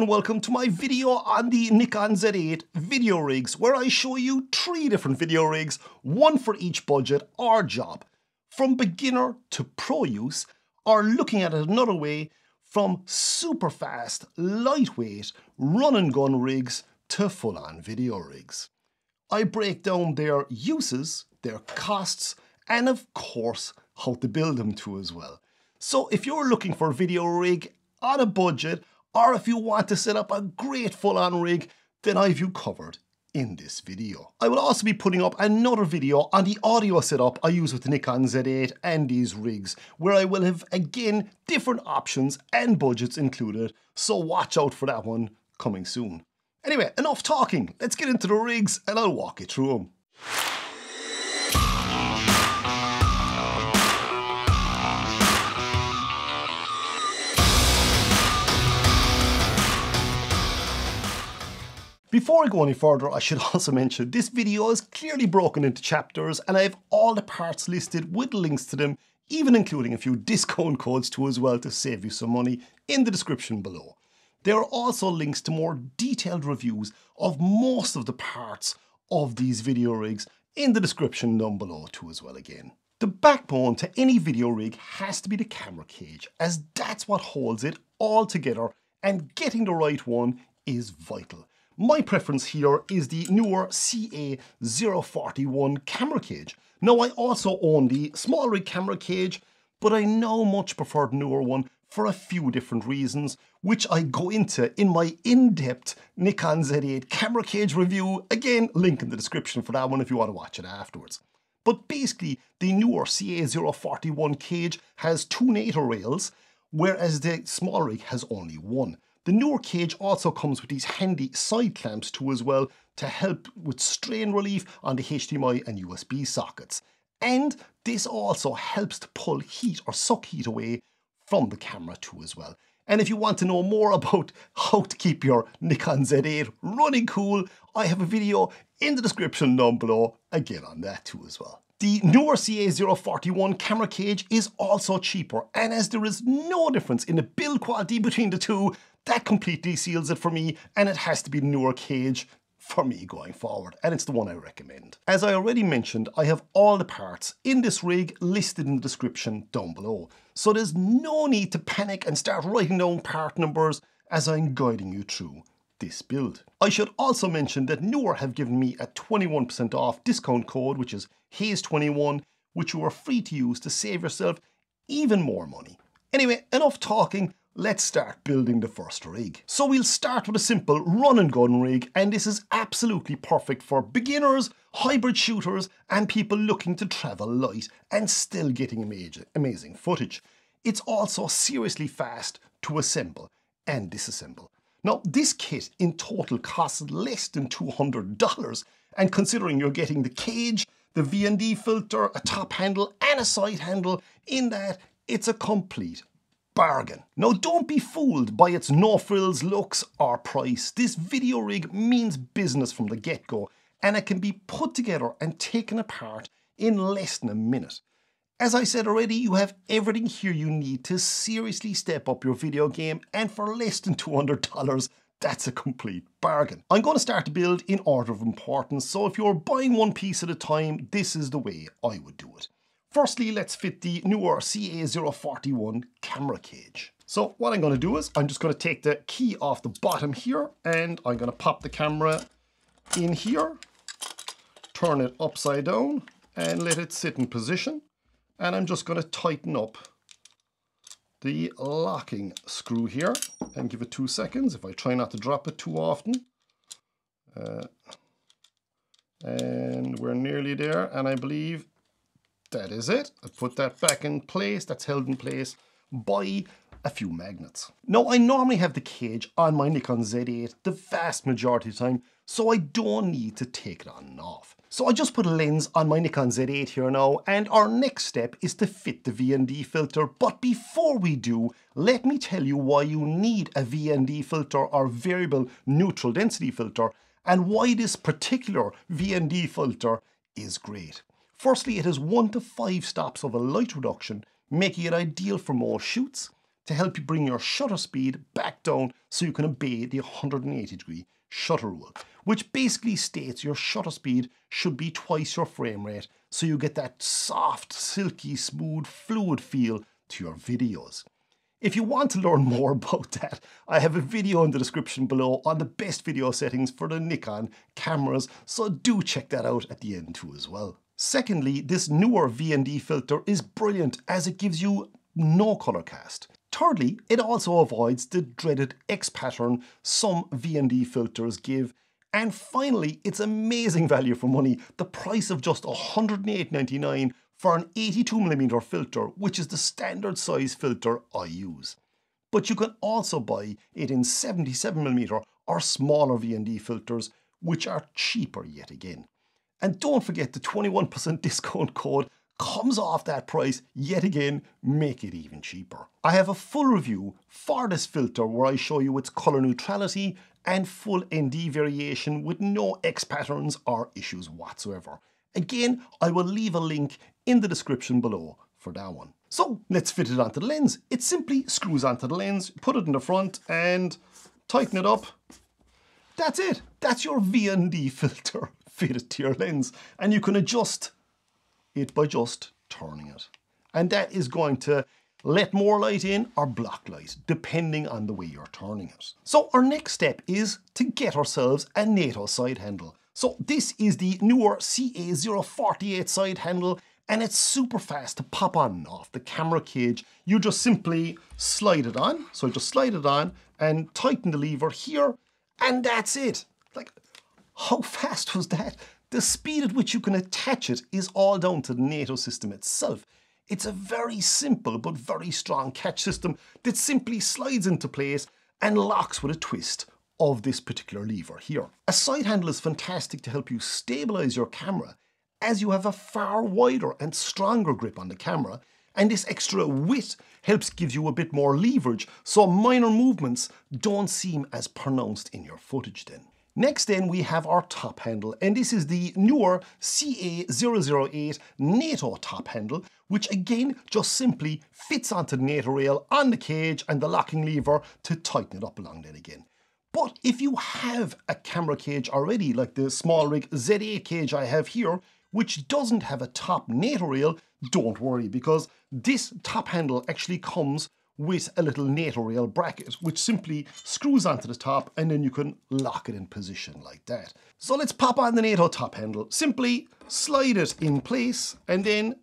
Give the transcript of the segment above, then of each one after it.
and welcome to my video on the Nikon Z8 Video Rigs, where I show you 3 different video rigs, one for each budget or job, from beginner to pro use, or looking at it another way, from super fast, lightweight, run and gun rigs to full-on video rigs. I break down their uses, their costs, and of course, how to build them too as well. So if you're looking for a video rig on a budget, or if you want to set up a great full-on rig, then I've you covered in this video. I will also be putting up another video on the audio setup I use with the Nikon Z8 and these rigs, where I will have, again, different options and budgets included, so watch out for that one coming soon. Anyway, enough talking, let's get into the rigs and I'll walk you through them. Before I go any further, I should also mention this video is clearly broken into chapters and I have all the parts listed with links to them, even including a few discount codes too as well to save you some money in the description below. There are also links to more detailed reviews of most of the parts of these video rigs in the description down below too as well again. The backbone to any video rig has to be the camera cage, as that's what holds it all together, and getting the right one is vital. My preference here is the Neewer CA041 camera cage. Now I also own the small rig camera cage, but I now much prefer the newer one for a few different reasons, which I go into in my in-depth Nikon Z8 camera cage review. Again, link in the description for that one if you want to watch it afterwards. But basically, the Neewer CA041 cage has 2 Nato rails, whereas the small rig has only 1. The Neewer cage also comes with these handy side clamps too as well to help with strain relief on the HDMI and USB sockets. And this also helps to pull heat or suck heat away from the camera too as well. And if you want to know more about how to keep your Nikon Z8 running cool, I have a video in the description down below, again on that too as well. The Neewer CA041 camera cage is also cheaper, and as there is no difference in the build quality between the two, that completely seals it for me, and it has to be the Neewer cage for me going forward, and it's the one I recommend. As I already mentioned, I have all the parts in this rig listed in the description down below, so there's no need to panic and start writing down part numbers as I'm guiding you through this build. I should also mention that Neewer have given me a 21% off discount code, which is HAZE21, which you are free to use to save yourself even more money. Anyway, enough talking. Let's start building the first rig. So we'll start with a simple run and gun rig, and this is absolutely perfect for beginners, hybrid shooters, and people looking to travel light and still getting amazing footage. It's also seriously fast to assemble and disassemble. Now, this kit in total costs less than $200, and considering you're getting the cage, the V&D filter, a top handle, and a side handle, in that, it's a complete bargain. Now don't be fooled by its no-frills looks or price. This video rig means business from the get-go, and it can be put together and taken apart in less than a minute. As I said already, you have everything here you need to seriously step up your video game, and for less than $200, that's a complete bargain. I'm going to start the build in order of importance, so if you're buying one piece at a time, this is the way I would do it. Firstly, let's fit the Neewer CA041 camera cage. So what I'm going to do is I'm just going to take the key off the bottom here, and I'm going to pop the camera in here, turn it upside down and let it sit in position. And I'm just going to tighten up the locking screw here and give it 2 seconds if I try not to drop it too often. And we're nearly there, and I believe that is it. I put that back in place. That's held in place by a few magnets. Now, I normally have the cage on my Nikon Z8 the vast majority of the time, so I don't need to take it on and off. So I just put a lens on my Nikon Z8 here now, and our next step is to fit the V&D filter. But before we do, let me tell you why you need a V&D filter or variable neutral density filter, and why this particular V&D filter is great. Firstly, it has 1 to 5 stops of a light reduction, making it ideal for most shoots. to help you bring your shutter speed back down so you can obey the 180-degree shutter rule, which basically states your shutter speed should be twice your frame rate so you get that soft, silky, smooth, fluid feel to your videos. If you want to learn more about that, I have a video in the description below on the best video settings for the Nikon cameras, so do check that out at the end too as well. Secondly, this Neewer V filter is brilliant as it gives you no color cast. Thirdly, it also avoids the dreaded X pattern some V filters give. And finally, it's amazing value for money, the price of just $108.99 for an 82mm filter, which is the standard size filter I use. But you can also buy it in 77mm or smaller V filters, which are cheaper yet again. And don't forget the 21% discount code comes off that price yet again, make it even cheaper. I have a full review for this filter where I show you its color neutrality and full ND variation with no X patterns or issues whatsoever. Again, I will leave a link in the description below for that one. So let's fit it onto the lens. It simply screws onto the lens, put it in the front and tighten it up. That's it. That's your V&D filter fitted to your lens, and you can adjust it by just turning it. And that is going to let more light in or block light, depending on the way you're turning it. So our next step is to get ourselves a Nato side handle. So this is the Neewer CA048 side handle, and it's super fast to pop on and off the camera cage. You just simply slide it on. So just slide it on and tighten the lever here, and that's it. Like, how fast was that? The speed at which you can attach it is all down to the Nato system itself. It's a very simple but very strong catch system that simply slides into place and locks with a twist of this particular lever here. A side handle is fantastic to help you stabilize your camera, as you have a far wider and stronger grip on the camera, and this extra width helps give you a bit more leverage so minor movements don't seem as pronounced in your footage then. Next then we have our top handle, and this is the Neewer CA008 Nato top handle, which again just simply fits onto the Nato rail on the cage and the locking lever to tighten it up along then again. But if you have a camera cage already, like the SmallRig Z8 cage I have here, which doesn't have a top Nato rail, don't worry, because this top handle actually comes with a little Nato rail bracket, which simply screws onto the top and then you can lock it in position like that. So let's pop on the Nato top handle. Simply slide it in place and then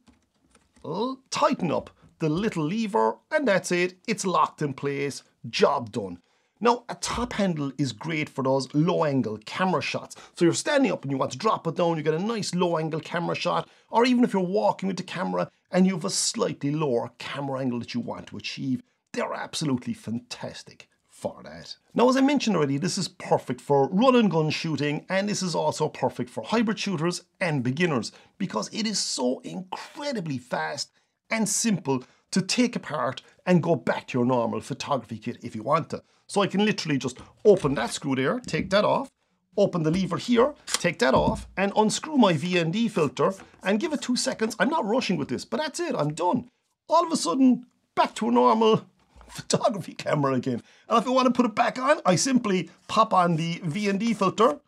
tighten up the little lever, and that's it. It's locked in place, job done. Now, a top handle is great for those low angle camera shots. So you're standing up and you want to drop it down, you get a nice low angle camera shot, or even if you're walking with the camera and you have a slightly lower camera angle that you want to achieve, they're absolutely fantastic for that. Now, as I mentioned already, this is perfect for run and gun shooting, and this is also perfect for hybrid shooters and beginners because it is so incredibly fast and simple to take apart and go back to your normal photography kit if you want to. So I can literally just open that screw there, take that off, open the lever here, take that off, and unscrew my V&D filter and give it 2 seconds. I'm not rushing with this, but that's it, I'm done. All of a sudden, back to a normal photography camera again. And if I want to put it back on, I simply pop on the V&D filter,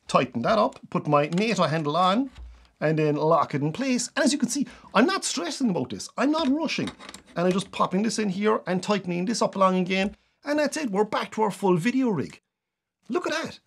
tighten that up, put my Nato handle on, and then lock it in place. And as you can see, I'm not stressing about this. I'm not rushing. And I'm just popping this in here and tightening this up along again. And that's it. We're back to our full video rig. Look at that.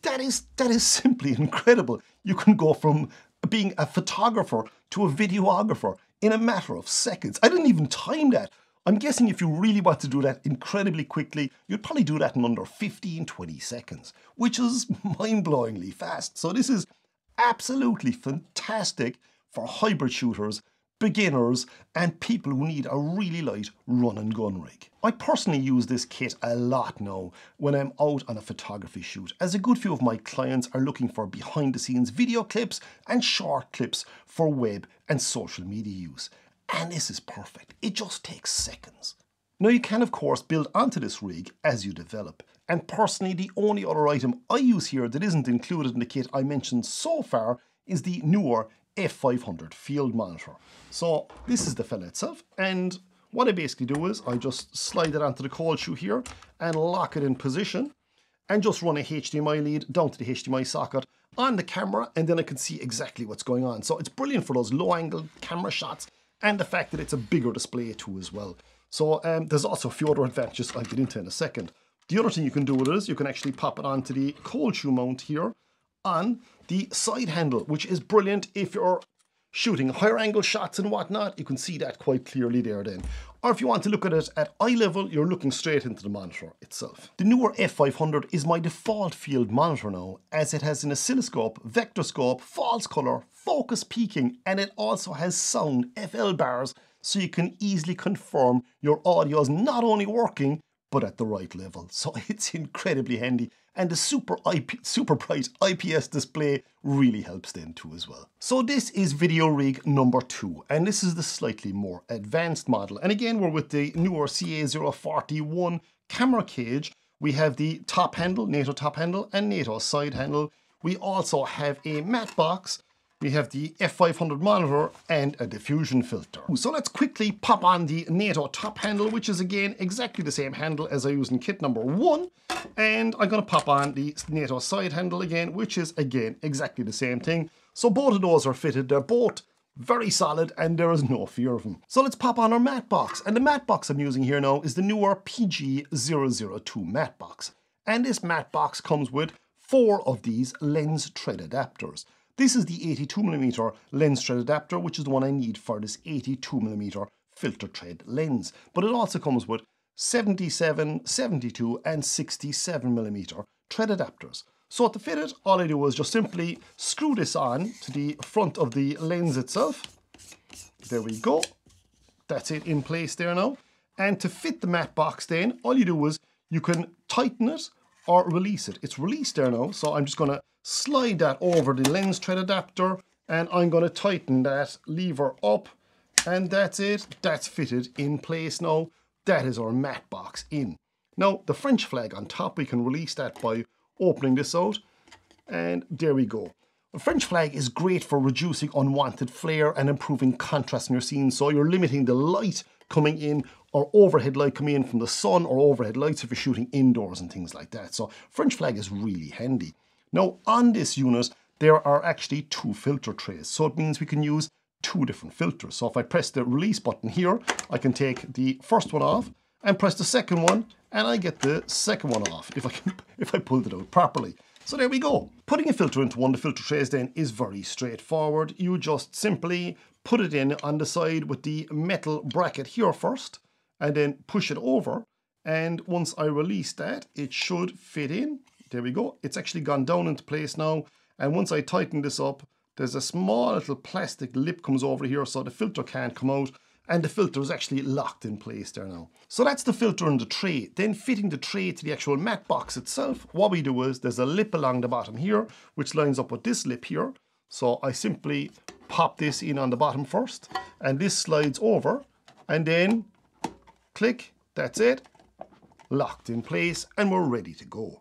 That is simply incredible. You can go from being a photographer to a videographer in a matter of seconds. I didn't even time that. I'm guessing if you really want to do that incredibly quickly, you'd probably do that in under 15, 20 seconds, which is mind-blowingly fast. So this is absolutely fantastic for hybrid shooters, beginners, and people who need a really light run and gun rig. I personally use this kit a lot now when I'm out on a photography shoot, as a good few of my clients are looking for behind the scenes video clips and short clips for web and social media use. And this is perfect. It just takes seconds. Now you can of course build onto this rig as you develop. And personally, the only other item I use here that isn't included in the kit I mentioned so far is the Neewer F500 field monitor. So this is the fella itself, and what I basically do is I just slide it onto the cold shoe here and lock it in position and just run a HDMI lead down to the HDMI socket on the camera, and then I can see exactly what's going on. So it's brilliant for those low angle camera shots and the fact that it's a bigger display too as well. So there's also a few other advantages I'll get into in a second. The other thing you can do with it is you can actually pop it onto the cold shoe mount here on the side handle, which is brilliant if you're shooting higher angle shots and whatnot. You can see that quite clearly there then. Or if you want to look at it at eye level, you're looking straight into the monitor itself. The Neewer F500 is my default field monitor now, as it has an oscilloscope, vector scope, false color, focus peaking, and it also has sound FL bars, so you can easily confirm your audio is not only working, but at the right level. So it's incredibly handy. And the super bright IPS display really helps then too as well. So this is Video Rig number 2, and this is the slightly more advanced model. And again, we're with the Neewer CA041 camera cage. We have the top handle, Nato top handle, and Nato side handle. We also have a matte box. We have the F500 monitor and a diffusion filter. So let's quickly pop on the Nato top handle, which is again exactly the same handle as I used in kit number 1. And I'm going to pop on the Nato side handle again, which is again exactly the same thing. So both of those are fitted. They're both very solid and there is no fear of them. So let's pop on our matte box. And the matte box I'm using here now is the Neewer PG002 matte box. And this matte box comes with 4 of these lens thread adapters. This is the 82mm lens thread adapter, which is the one I need for this 82mm filter thread lens. But it also comes with 77, 72 and 67mm thread adapters. So to fit it, all I do is just simply screw this on to the front of the lens itself. There we go. That's it in place there now. And to fit the matte box then, all you do is you can tighten it or release it. It's released there now, so I'm just going to slide that over the lens thread adapter and I'm going to tighten that lever up, and that's it. That's fitted in place now. That is our matte box in. Now the French flag on top, we can release that by opening this out, and there we go. The French flag is great for reducing unwanted flare and improving contrast in your scene, so you're limiting the light coming in or overhead light coming in from the sun or overhead lights if you're shooting indoors and things like that. So French flag is really handy. Now on this unit, there are actually 2 filter trays. So it means we can use 2 different filters. So if I press the release button here, I can take the first one off and press the second one and I get the second one off if I pulled it out properly. So there we go. Putting a filter into one of the filter trays then is very straightforward. You just simply put it in on the side with the metal bracket here first and then push it over. And once I release that, it should fit in. There we go. It's actually gone down into place now. And once I tighten this up, there's a small little plastic lip comes over here so the filter can't come out. And the filter is actually locked in place there now. So that's the filter in the tray. Then fitting the tray to the actual matte box itself, what we do is there's a lip along the bottom here, which lines up with this lip here. So I simply pop this in on the bottom first, and this slides over, and then click, that's it, locked in place, and we're ready to go.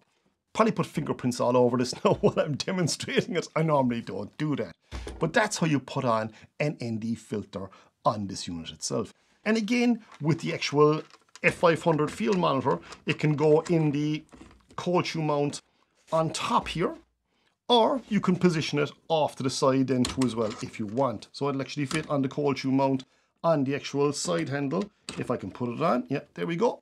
Probably put fingerprints all over this now while I'm demonstrating it. I normally don't do that. But that's how you put on an ND filter on this unit itself. And again, with the actual F500 field monitor, it can go in the cold shoe mount on top here, or you can position it off to the side then too as well if you want. So it'll actually fit on the cold shoe mount on the actual side handle. If I can put it on, yeah, there we go.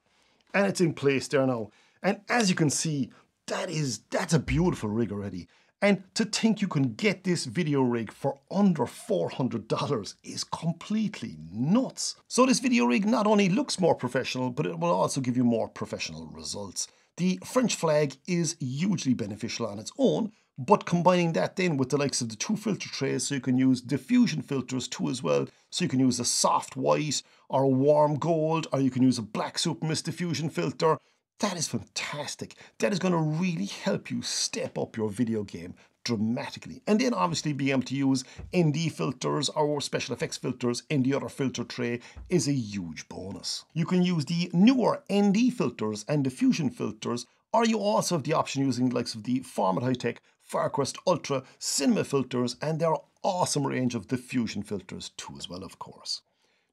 And it's in place there now. And as you can see, that's a beautiful rig already. And to think you can get this video rig for under $400 is completely nuts. So this video rig not only looks more professional, but it will also give you more professional results. The French flag is hugely beneficial on its own, but combining that then with the likes of the 2 filter trays, so you can use diffusion filters too as well. So you can use a soft white or a warm gold, or you can use a black super mist diffusion filter. That is fantastic. That is going to really help you step up your video game dramatically. And then obviously being able to use ND filters or special effects filters in the other filter tray is a huge bonus. You can use the newer ND filters and diffusion filters, or you also have the option using the likes of the Format High-Tech, Farquest Ultra, Cinema filters, and their awesome range of diffusion filters too as well, of course.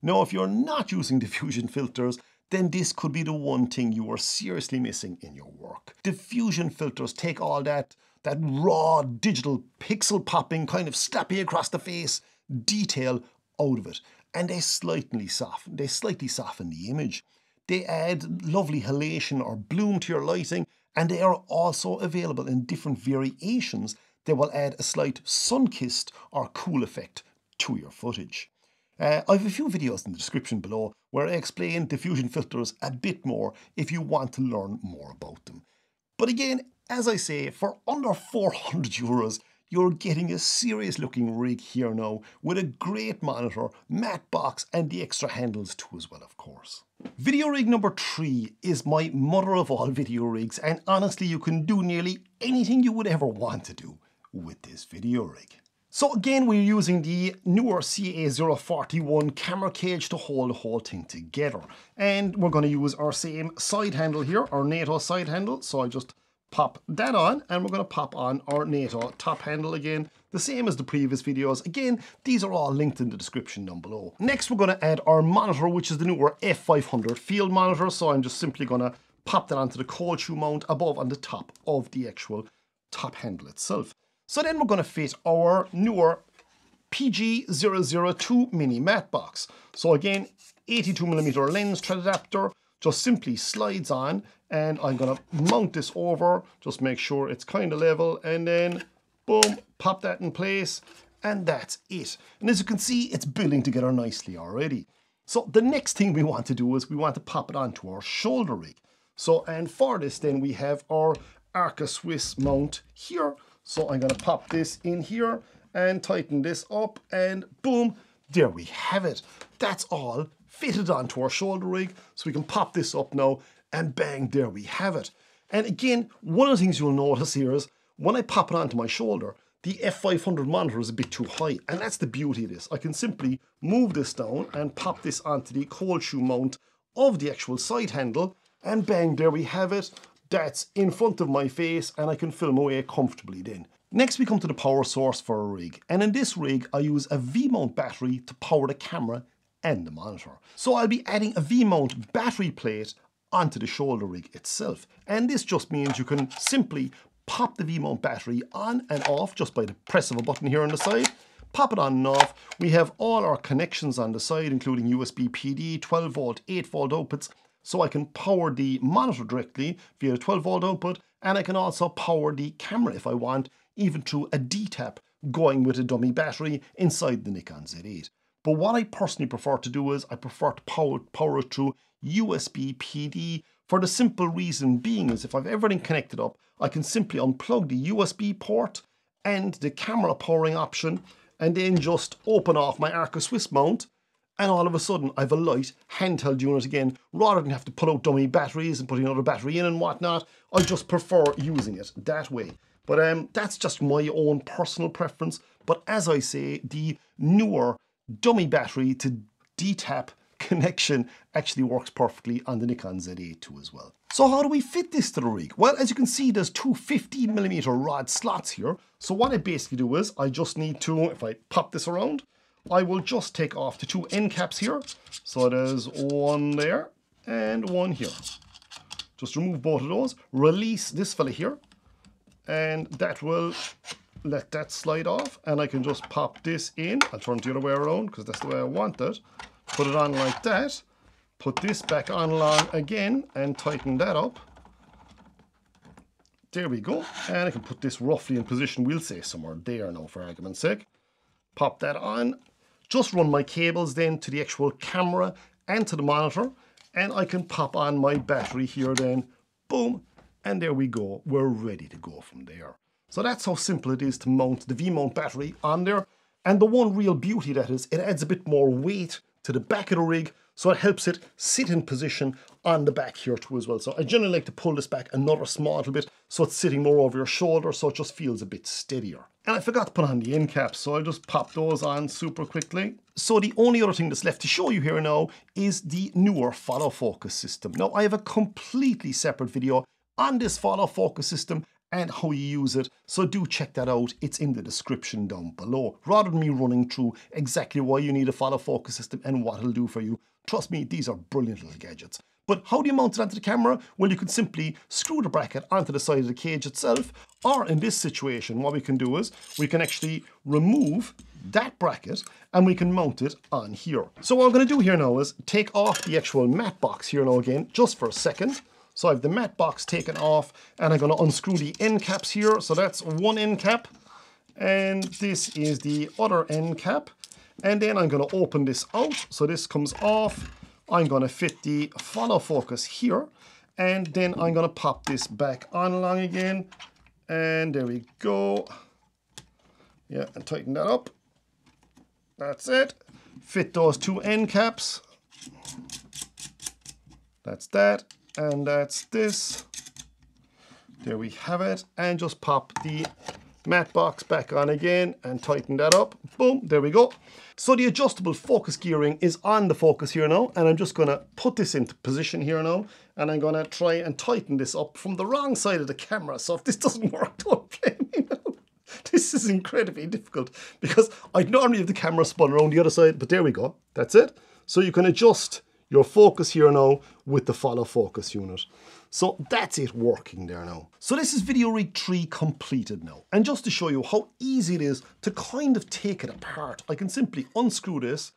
Now, if you're not using diffusion filters, then this could be the one thing you are seriously missing in your work. Diffusion filters take all that raw digital pixel popping, kind of slapping across the face detail out of it. And they slightly soften the image. They add lovely halation or bloom to your lighting, and they are also available in different variations that will add a slight sun-kissed or cool effect to your footage. I have a few videos in the description below where I explain diffusion filters a bit more if you want to learn more about them. But again, as I say, for under 400 euros, you're getting a serious looking rig here now with a great monitor, matte box and the extra handles too as well, of course. Video rig number 3 is my mother of all video rigs, and honestly you can do nearly anything you would ever want to do with this video rig. So again, we're using the Neewer CA041 camera cage to hold the whole thing together. And we're going to use our same side handle here, our Nato side handle. So I just pop that on, and we're going to pop on our Nato top handle again, the same as the previous videos. Again, these are all linked in the description down below. Next, we're going to add our monitor, which is the Neewer F500 field monitor. So I'm just simply going to pop that onto the cold shoe mount above on the top of the actual top handle itself. So then we're going to fit our Neewer PG002 mini matte box. So again, 82mm lens thread adapter just simply slides on, and I'm going to mount this over, just make sure it's kind of level, and then boom, pop that in place, and that's it. And as you can see, it's building together nicely already. So the next thing we want to do is we want to pop it onto our shoulder rig. So, and for this then we have our Arca Swiss mount here. So I'm going to pop this in here and tighten this up, and boom, there we have it. That's all fitted onto our shoulder rig. So we can pop this up now, and bang, there we have it. And again, one of the things you'll notice here is when I pop it onto my shoulder, the F500 monitor is a bit too high, and that's the beauty of this. I can simply move this down and pop this onto the cold shoe mount of the actual side handle, and bang, there we have it. That's in front of my face, and I can film away comfortably then. Next, we come to the power source for a rig, and in this rig I use a V-mount battery to power the camera and the monitor. So I'll be adding a V-mount battery plate onto the shoulder rig itself, and this just means you can simply pop the V-mount battery on and off just by the press of a button here on the side. Pop it on and off. We have all our connections on the side, including USB PD, 12 volt, 8 volt outputs, so I can power the monitor directly via a 12 volt output, and I can also power the camera if I want, even through a D-tap going with a dummy battery inside the Nikon Z8. But what I personally prefer to do is I prefer to power it through USB PD, for the simple reason being is if I've everything connected up, I can simply unplug the USB port and the camera powering option, and then just open off my Arca Swiss mount, and all of a sudden I've a light handheld unit again, rather than have to pull out dummy batteries and put another battery in and whatnot. I just prefer using it that way. But that's just my own personal preference. But as I say, the Neewer dummy battery to D-tap connection actually works perfectly on the Nikon Z8 too as well. So how do we fit this to the rig? Well, as you can see, there's two 15mm rod slots here. So what I basically do is I just need to, if I pop this around, I will just take off the two end caps here. So there's one there and one here. Just remove both of those, release this fella here, and that will let that slide off, and I can just pop this in. I'll turn it the other way around because that's the way I want it. Put it on like that, put this back on along again and tighten that up. There we go. And I can put this roughly in position, we'll say somewhere there now for argument's sake. Pop that on. Just run my cables then to the actual camera and to the monitor, and I can pop on my battery here then. Boom. And there we go. We're ready to go from there. So that's how simple it is to mount the V-mount battery on there. And the one real beauty that is, it adds a bit more weight to the back of the rig, so it helps it sit in position on the back here too as well. So I generally like to pull this back another small little bit so it's sitting more over your shoulder, so it just feels a bit steadier. And I forgot to put on the end caps, so I'll just pop those on super quickly. So the only other thing that's left to show you here now is the Neewer follow focus system. Now I have a completely separate video on this follow focus system and how you use it. So do check that out. It's in the description down below. Rather than me running through exactly why you need a follow focus system and what it'll do for you, trust me, these are brilliant little gadgets. But how do you mount it onto the camera? Well, you can simply screw the bracket onto the side of the cage itself, or in this situation, what we can do is we can actually remove that bracket and we can mount it on here. So what I'm going to do here now is take off the actual mat box here now again, just for a second. So I have the mat box taken off and I'm going to unscrew the end caps here. So that's one end cap and this is the other end cap. And then I'm going to open this out. So this comes off. I'm going to fit the follow focus here. And then I'm going to pop this back on along again. And there we go. Yeah, and tighten that up. That's it. Fit those two end caps. That's that. And that's this. There we have it. And just pop the mat box back on again and tighten that up. Boom, there we go. So the adjustable focus gearing is on the focus here now, and I'm just going to put this into position here now, and I'm going to try and tighten this up from the wrong side of the camera. So if this doesn't work, don't blame me now. This is incredibly difficult because I'd normally have the camera spun around the other side, but there we go. That's it. So you can adjust your focus here now with the follow focus unit. So that's it working there now. So this is Video Rig 3 completed now. And just to show you how easy it is to kind of take it apart, I can simply unscrew this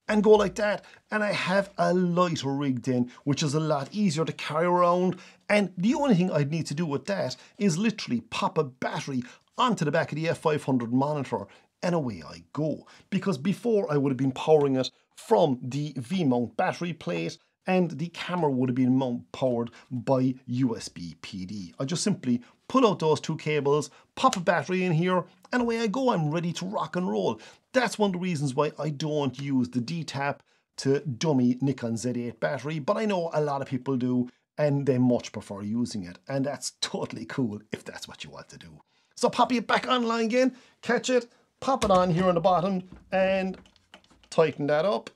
and go like that. And I have a lighter rig then, which is a lot easier to carry around. And the only thing I'd need to do with that is literally pop a battery onto the back of the F500 monitor and away I go. Because before I would have been powering it from the V-mount battery plate and the camera would have been powered by USB PD. I just simply pull out those two cables, pop a battery in here, and away I go. I'm ready to rock and roll. That's one of the reasons why I don't use the D-tap to dummy Nikon Z8 battery, but I know a lot of people do, and they much prefer using it. And that's totally cool if that's what you want to do. So pop it back online again, catch it, pop it on here on the bottom, and tighten that up,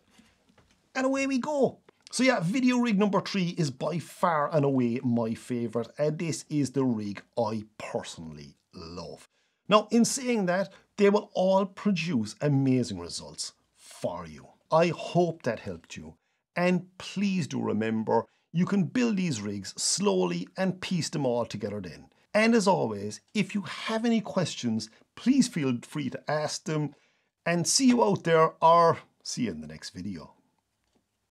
and away we go. So yeah, Video Rig number 3 is by far and away my favourite, and this is the rig I personally love. Now, in saying that, they will all produce amazing results for you. I hope that helped you. And please do remember, you can build these rigs slowly and piece them all together then. And as always, if you have any questions, please feel free to ask them. And see you out there, or see you in the next video.